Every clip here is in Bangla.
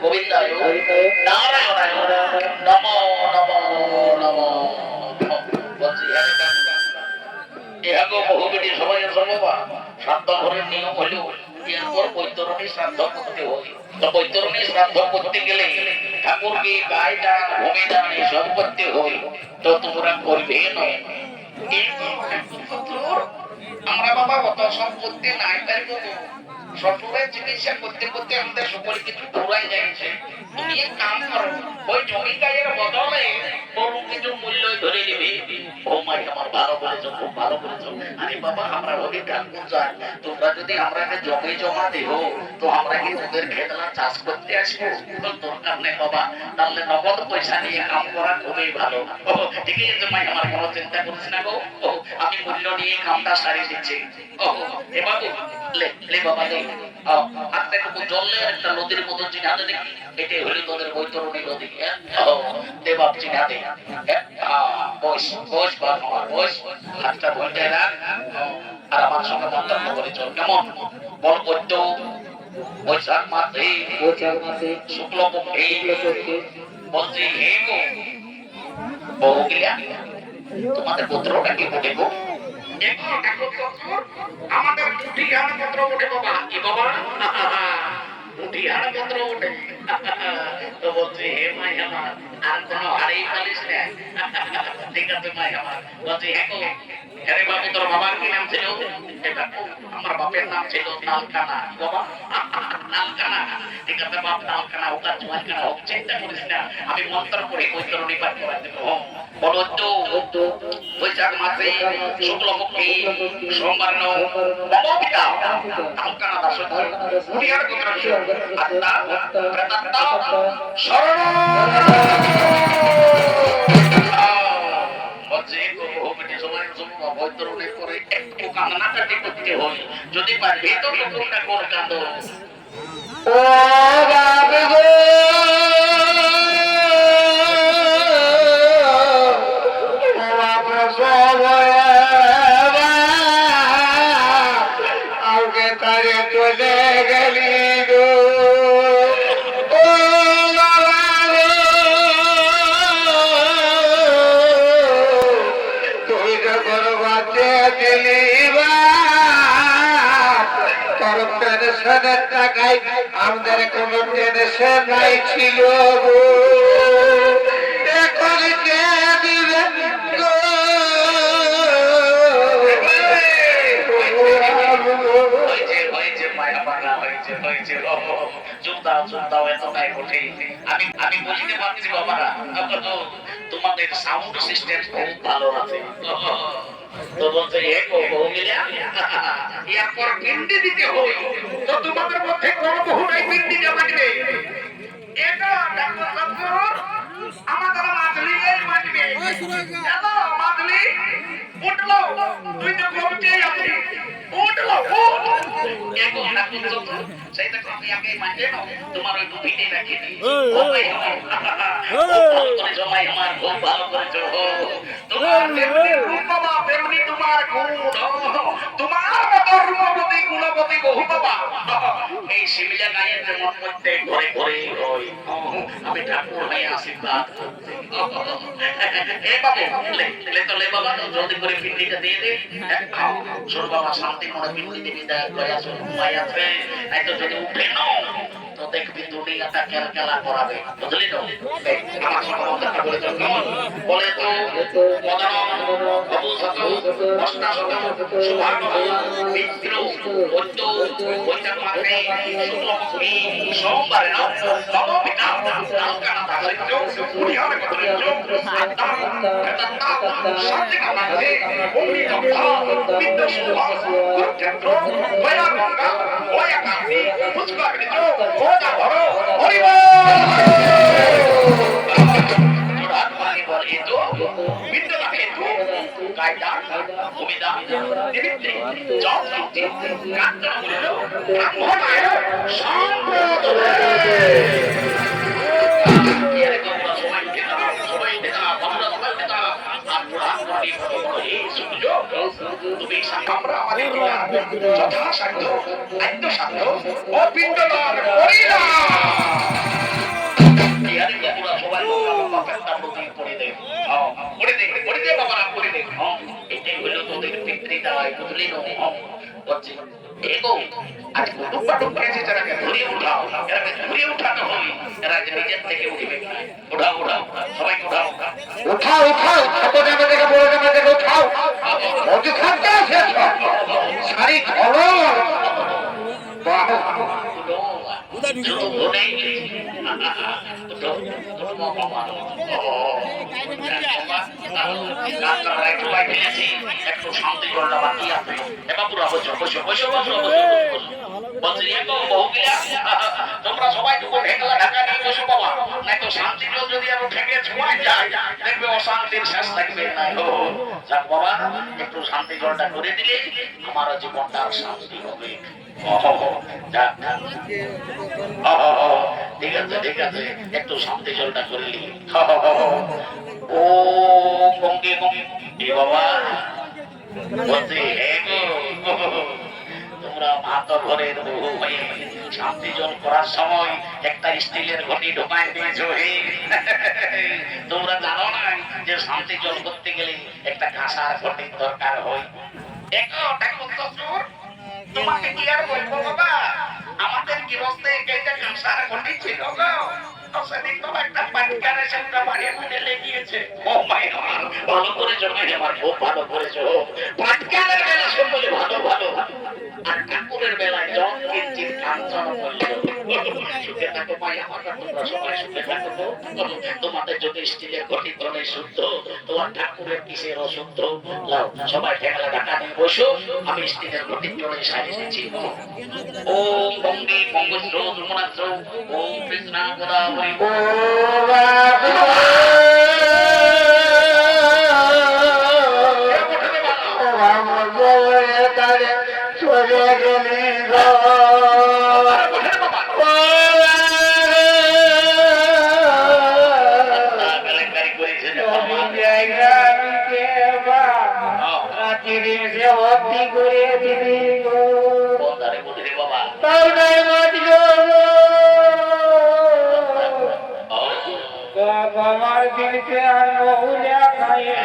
গোবিন্দায় নারায়ণায় নমো নমো নমো। এগো বহুবিধি সবাই আছে বাবা। শ্রাদ্ধ ঘরের নিয়ম হলো এরপর বৈতরণী শ্রাদ্ধ করতে হয়। তো বৈতরণী শ্রাদ্ধ করতে গেলে ঠাকুরকে গায়ে দান ভূমি দান এসব করতে হয়। তো তোমরা করবে নয়। আমরা বাবা অত সম্পত্তি নাই পারবো। শ্বশুরের চিকিৎসা করতে করতে আমাদের সকলে কিছু ঘুরাই যাচ্ছে। তুমি এক কাম করো, ওই জমি গায়ের বদলে গরু কিছু মূল্য ধরে নিবে। ও মাই আমার ভালো করেছো, খুব ভালো করেছো। আরে বাবা আমরা হলি ঠাকুর যাই, তোমরা যদি আমরা জমি জমা দেব তো আমরা কি তোদের খেতলা চাষ করতে আসবো? তো দরকার নেই বাবা, তাহলে নগদ পয়সা নিয়ে কাম করা খুবই ভালো। ঠিক আছে মাই আমার কোনো চিন্তা করিস না গো। আমি মূল্য নিয়ে কামটা সারিয়ে দিচ্ছি। এ বাবু লে বাবা লে, হাতটা একটু জল একটা নদীর মতো চিনা দে দেখি। এটাই হলো তোদের বৈতরণী নদী। দে বাপ চিনা দে। বস বস বাপ আমার বস, হাতটা ধরে রাখ আর আমার সঙ্গে মন্তব্য করে চল। কেমন বল? বৈদ্য বৈশাখ মাসে শুক্লপক্ষে বলছি হে গো বউ গিলা তোমাদের পুত্রটা কি বটে গো? আমাদের মুঠিহার পত্র ওঠে বাবা। কি বাবা? মুঠিহার পত্র ওঠে। তো বলছে হে মাই আমার আর কোন হারেই পালিস না। ঠিক আছে মাই আমার বলছে হ্যাঁ বাবু তোর বাবার কি নাম ছিল? আমার বাপের নাম ছিল নালকানা। বাবা নালকানা। ঠিক আছে বাপ নালকানা ওকা চুয়ালকানা হোক, চিন্তা করিস না, আমি মন্ত্র করে বৈতরণী পাঠ করে দেবো। বলো তো বৈশাখ মাসে শুক্লপক্ষে সোমবার নবপিতা নালকানা দাস মুনিয়ার পুত্র আত্মা প্রেতাত্মা শরণ বৈতরণের পরে একটু কান্নাকাটি করতে হয়। যদি পারবে তো কোনটা কোন কান্দ আমাদের কোন টেনশন নাই ছিল গো, এখন কে দিবে গো? আমি বলিতে পারছি বাবারা তোমাদের সাউন্ড সিস্টেম খুব ভালো আছে। তো বলছে এরপর পিন্ডি দিতে হয়। তো তোমাদের মধ্যে কোন বহুরাই পিন্ডি জমা দিবে? এটা ডাক্তার সাহেব আমাদের মাদলি মানবে। চলো মাদলি উঠলো, তুই তো কমতে যাবি, উঠলো এগো ডাক্তার সাহেব সেইটা কম আগে মানবে না। তোমার ওই ভিটে রাখি দি ও ভাই আমার জমাই আমার খুব ভালো করেছো। তোমার তেমনি রূপ বাবা তেমনি তোমার গুণ, তোমার মতো রূপবতী গুণবতী বহু বাবা এই শিমলা গায়ের জন্ম করতে ঘরে ঘরে হই। আমি ঠাকুর হয়ে আশীর্বাদ করছি। এ বাবু লে তো লে বাবা জলদি করে পিন্ডিটা দিয়ে দে। ছোট বাবা শান্তি মনে পিন্ডি দিবি, দেখ গয়া ঘুমাই আছে, নাই তো যদি উঠে না তো দেখবি দুনিয়াটা কেলকেলা করাবে, বুঝলি তো? আমার সঙ্গে মন্তব্য করে চল। কেমন বলে তো সোমবারে যথাসাধ্য আত্মসাধ্য ও পিণ্ডদান করিলাম। সবাই বাপেরটা প্রতি করে দে, করে দে, করে দে বাবারা, করে দে। এটাই হলো তোদের পিতৃ দাই বুঝলি নো বলছি এগো আজ কুটুম পাটুম খেয়েছে তারাকে ধরে উঠাও এরাকে ধরে উঠানো হবে এরা যে নিজের থেকে উঠবে উঠাও উঠাও সবাই উঠাও উঠাও উঠাও ছোট জামা থেকে বড় জামা থেকে উঠাও মজু খাতে আছে শাড়ি ধরো বাহ একটু শান্তি করলে বাকি আছে এবার পুরো বসো বসো বসো বসো বলছি তোমরা সবাই ঢেকলা ঢাকা নিয়ে বসো বাবা নাই তো শান্তি যদি আরো ঠেকে ছোঁয়া যায় দেখবে অশান্তির শেষ থাকবে না যাক বাবা একটু শান্তি জলটা করে দিলে আমার জীবনটা শান্তি হবে ঠিক আছে ঠিক আছে একটু শান্তি জলটা করলি ও গঙ্গে গঙ্গে বাবা বলছি তোমরা ভাত ঘরের বহু হয়ে শান্তি জল করার সময় একটা স্টিলের ঘটি ঢোকায় দিয়েছ তোমরা জানো না যে শান্তি জল করতে গেলে একটা কাঁসার ঘটির দরকার হয় তোমাকে কি আর বলবো বাবা আমাদের গৃহস্থে একটা কাঁসার ঘটি ছিল গো সেদিন তো একটা পাটকার এসে ওটা বাড়ির মধ্যে লেগিয়েছে ও মাই গড ভালো করে জমে আমার খুব ভালো করেছো পাটকারের বেলা সম্বন্ধে ভালো ভালো আর ঠাকুরের বেলায় জন কিঞ্চিত কাঞ্চন করল সুখে থাকো মাই আমার তোমরা সবাই সুখে থাকো তোমাদের যদি স্টিলের ঘটি ধরনের শুদ্ধ তোমার ঠাকুরের কিসের অশুদ্ধ লাও সবাই ঠেকলা ঢাকা নিয়ে বসো আমি স্টিলের ঘটি ধরে সাজিয়েছি ও গঙ্গে গঙ্গোত্র যমুনাত্র ও কৃষ্ণা গোদাবরী ও বাবা রাম গোয়ে তারে চলে গেলি গো করে দিবি গো বাবা তাও নাই মাতিল আমার দিলকে আর মহুলিয়া খাইয়ে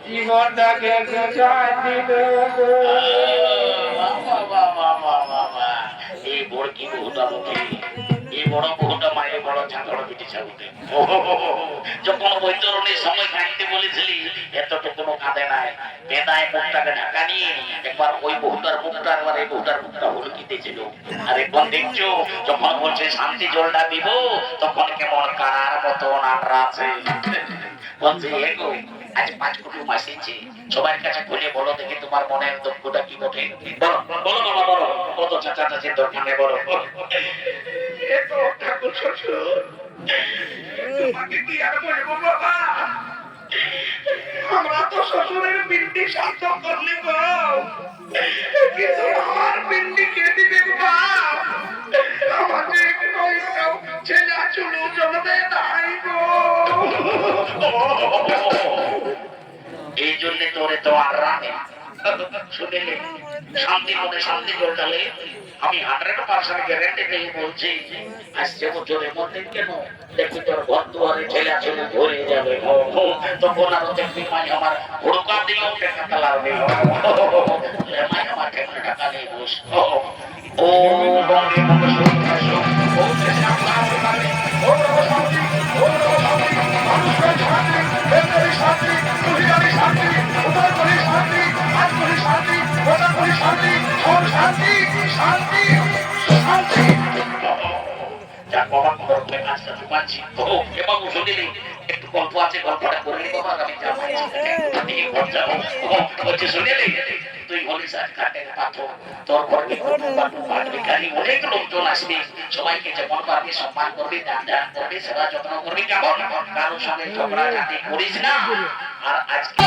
জীবনটাকে গোছায় দিল গো এই বড় কি বহুটা মুখে এই বড় বহুটা মায়ের বড় ঝাঁকড় পিঠে চাবুতে যখন বৈতরণের সময় কাঁদতে বলেছিলি এতটুকু কাঁদে নাই বেদায় মুখটাকে ঢাকা নিয়ে একবার ওই বহুটার মুখটা একবার এই বহুটার মুখটা হুলকিতেছিল আর এখন দেখছো যখন বলছে শান্তি জলটা দিব তখন কেমন কারার মতো নাটরা আছে বলছে এগো আজ 5 কুটুম আসেছে সবার কাছে খুলে বলো দেখি তোমার মনের দুঃখটা কি বটে বলো বলো বাবা বলো কত চাচা চাচির দরকার নেই বলো এতো ঠাকুর শ্বশুর তোমাকে কি আর বলবো বাবা আমরা তো শ্বশুরের পিন্ডি শান্ত করলি গো কিন্তু আমার পিন্ডি কে দিবে বাপ আমাকে একটু ছেলে চুলু জলবে নাই গো এই জন্য তোরে তো আর রানে শুনেলে শান্তি মনে শান্তি জলটালে আমি 100% গ্যারান্টি দিয়ে বলছি আসছে বছরের মধ্যে কেন দেখবি তোর ঘর দুয়ারে ছেলে ছেলে ভরে যাবে তখন আরো দেখবি মাই আমার হুড়কা দিয়েও টাকা লাগবে মাই আমার টাকা নিয়ে বস ও বঙ্গে বঙ্গে ও কৃষ্ণ ও শান্তি ও শান্তি মানুষের শান্তি বেদের শান্তি দুনিয়ার শান্তি উদয় করি শান্তি আজ করি শান্তি ওটা করি শান্তি সব শান্তি শান্তি শান্তি যা বাবা করবে কাজটা তো পাচ্ছি ও এবার শুনিলি একটু গল্প আছে গল্পটা করলি বাবা আমি যাবো বলছে শুনিলি তুই বলিস আর কাটের পাথর তোর করবি ভিখারি অনেক লোকজন আসবে সবাইকে যেমন পারবি সম্মান করবি দান ধ্যান করবি সেবা যত্ন করবি কেমন কারোর সঙ্গে ঝগড়া ঝাঁটি করিস না আর আজকে